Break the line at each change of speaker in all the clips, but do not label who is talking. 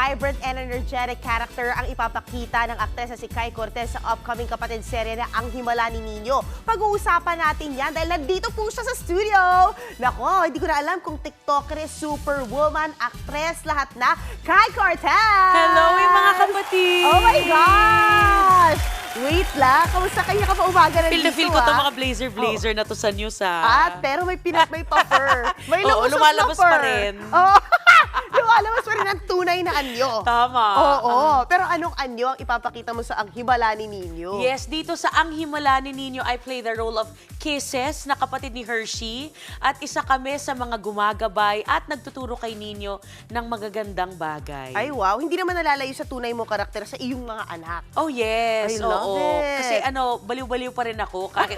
vibrant and energetic character ang ipapakita ng aktres na si Kai Cortez sa upcoming kapatid serye na Ang Himala ni Nino. Pag-uusapan natin yan dahil nandito po siya sa studio. Nako, hindi ko na alam kung TikToker, superwoman, actress, lahat na. Kai Cortez!
Hello, mga kapatid!
Oh my gosh! Wait lang, kamusta kanya ka pa umaga nandito?
Feel na feel ko itong mga blazer na to sa news,
At pero may puffer. May
Oo,
labas
lumalabas
puffer.
pa rin.
Oo. Lumalabas pa rin ang tunay na anyo.
Tama.
Oo. Pero anong anyo ang ipapakita mo sa Ang Himala ni Nino?
Yes, dito sa Ang Himala ni Nino, I play the role of Kisses, na kapatid ni Hershey. At isa kami sa mga gumagabay at nagtuturo kay Nino ng magagandang bagay.
Ay, wow. Hindi naman nalalayo sa tunay mo karakter sa iyong mga anak.
Oh, yes.
I love it.
Kasi baliw-baliw pa rin ako kahit,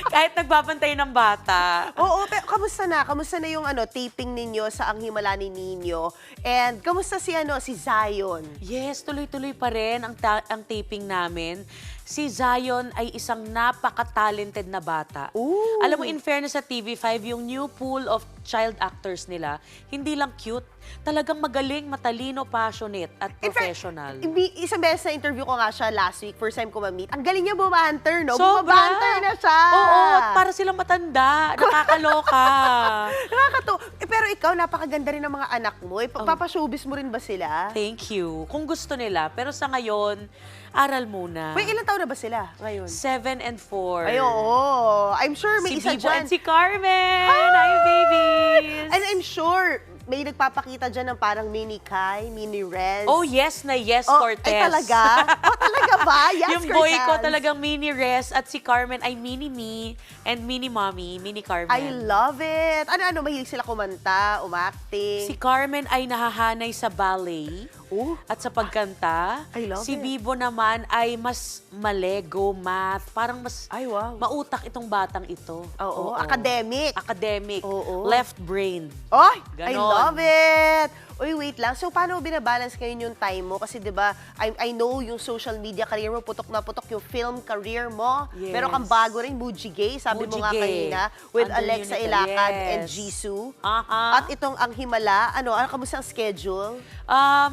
kahit nagbabantay ng bata.
Oo, pero kamusta na? Kamusta na yung taping ninyo sa Ang Himala ni Nino? And kamusta si Zion?
Yes, tuloy-tuloy pa rin ang taping namin. Si Zion ay isang napaka-talented na bata.
Ooh.
Alam mo, in fairness sa TV5, yung new pool of child actors nila, hindi lang cute, talagang magaling, matalino, passionate, at professional.
Isang beses na interview ko nga siya last week, first time ko ma-meet. Ang galing niya bumanter, no?
Sobra.
Bumabanter na siya.
Oo, para silang matanda, nakakaloka.
Nakakatawa. Pero ikaw, napakaganda rin ng mga anak mo. Papashowbiz mo rin ba sila?
Thank you. Kung gusto nila. Pero sa ngayon, aral muna.
Wait, ilang taon na ba sila ngayon?
7 and 4.
Ay, oo. I'm sure may
Si
isa
Bibo
dyan.
and si Carmen. Hi, babies.
And I'm sure may nagpapakita dyan ng parang mini Kai, mini Rez.
Oh, yes na yes,
Oh,
Cortez.
ay, talaga? Oh, talaga ba? Yes,
Yung boy ko
Cortez.
talagang mini Rez at si Carmen ay mini me and mini mommy, mini Carmen.
I love it. Ano, mahilig sila kumanta, umakting.
Si Carmen ay nahahanay sa ballet
Oh,
at sa pagkanta.
I love
Si
it.
Bibo naman ay mas malego, math, parang mas
ay, wow.
mautak itong batang ito.
Oo, academic.
Academic.
Oo.
Left brain.
Ay, I
Ganon.
love it! Uy, wait lang. So, paano binabalance ngayon yung time mo? Kasi, di ba, I know yung social media career mo, putok na putok yung film career mo.
Yes.
Pero kang bago rin, Muji Gay, sabi mo nga
Mujigay.
kanina, with
Under
Alexa
United,
Ilacad
yes.
and Jisoo.
Aha.
At itong Ang Himala, kamusta ang schedule?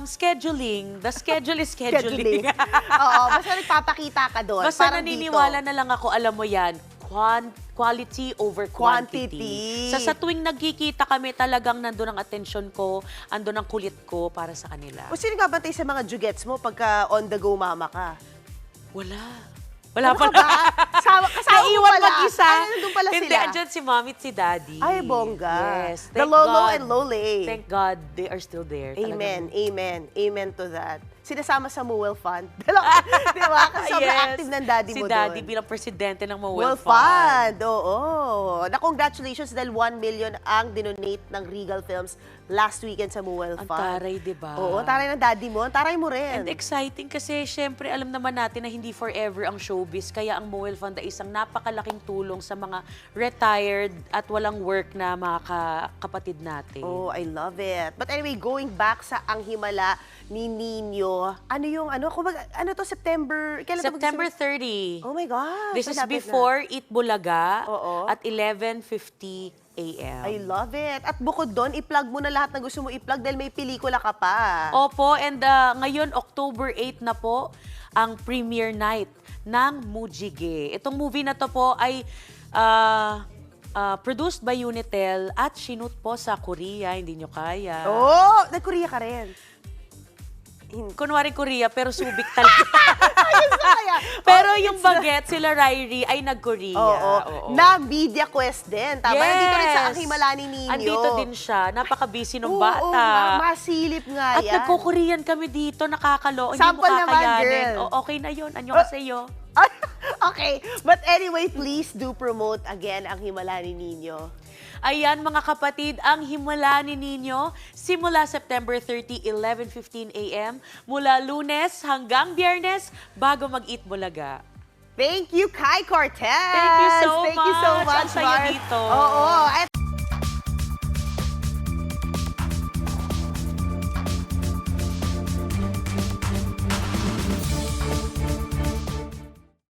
Scheduling. The schedule is scheduling.
Oo, basta nagpapakita ka doon.
Basta
Parang
naniniwala
dito.
na lang ako, alam mo yan, quality over quantity.
Quantity.
Sa tuwing nagkikita kami, talagang nandun ang atensyon ko, andun ang kulit ko para sa kanila.
O sino nagbabantay sa mga jugets mo pagka on the go mama ka?
Wala. Wala
Ano
pa
ka ba? Kasama mo
Naiwan
pala.
mag-isa.
Ay, nandun pala
Hindi,
sila.
andyan si mommy at si daddy.
Ay, bongga.
Yes.
The
Thank
Lolo
God.
and Lole.
Thank God they are still there.
Amen,
Talagang-
amen, amen to that. Sinasama sa Muel Fund. Di ba? Kasi sobrang
Yes.
active ng daddy
Si
mo
daddy
doon.
bilang presidente ng
Muel
Mawel
Fund, oo. Na-congratulations dahil 1 million ang dinonate ng Regal Films last weekend sa Muel
Ang
Fund.
taray, di ba?
Oo, ang taray ng daddy mo. Ang taray mo rin.
And exciting kasi syempre alam naman natin na hindi forever ang showbiz. Kaya ang Mowel Fund ay isang napakalaking tulong sa mga retired at walang work na mga kapatid natin.
Oh, I love it. But anyway, going back sa Ang Himala ni Nino, September? Kailan to
September
mag-.
30.
Oh my gosh.
This is
malapit na.
before Eat Bulaga
Oo.
at 11:50 a.m.
I love it. At bukod doon, i-plug mo na lahat na gusto mo i-plug dahil may pelikula ka pa.
Opo, and ngayon, October 8 na po, ang premiere night ng Mujigay. Itong movie na to po ay produced by Unitel at shoot po sa Korea, hindi nyo kaya.
Oh, nag-Korea ka rin.
Kunwari Korea, pero subik talaga.
Ayos na kaya.
Pero
Oh,
yung
it's na-
Baguette, sila Ryrie, ay nag-Korea.
Oo. Na Media Quest din. Tama? Nandito rin sa Ang Himala ni Nino.
Andito din siya. Napaka-busy ng
Oo,
bata.
masilip nga
At
yan.
nagko-Korean kami dito, nakakalo. Hindi mo
Sample naman,
kakayanin.
girl.
Okay na yun. Anyo kaseyo.
Okay. But anyway, please do promote again Ang Himala ni Nino.
Ayan mga kapatid, ang Himala ni Nino simula September 30, 11:15 a.m. mula Lunes hanggang Biyernes bago mag-Eat Bulaga.
Thank you, Kai Cortez.
Thank you so
Thank you so
much.
much,
Ang saya
Mars.
dito.
Oo.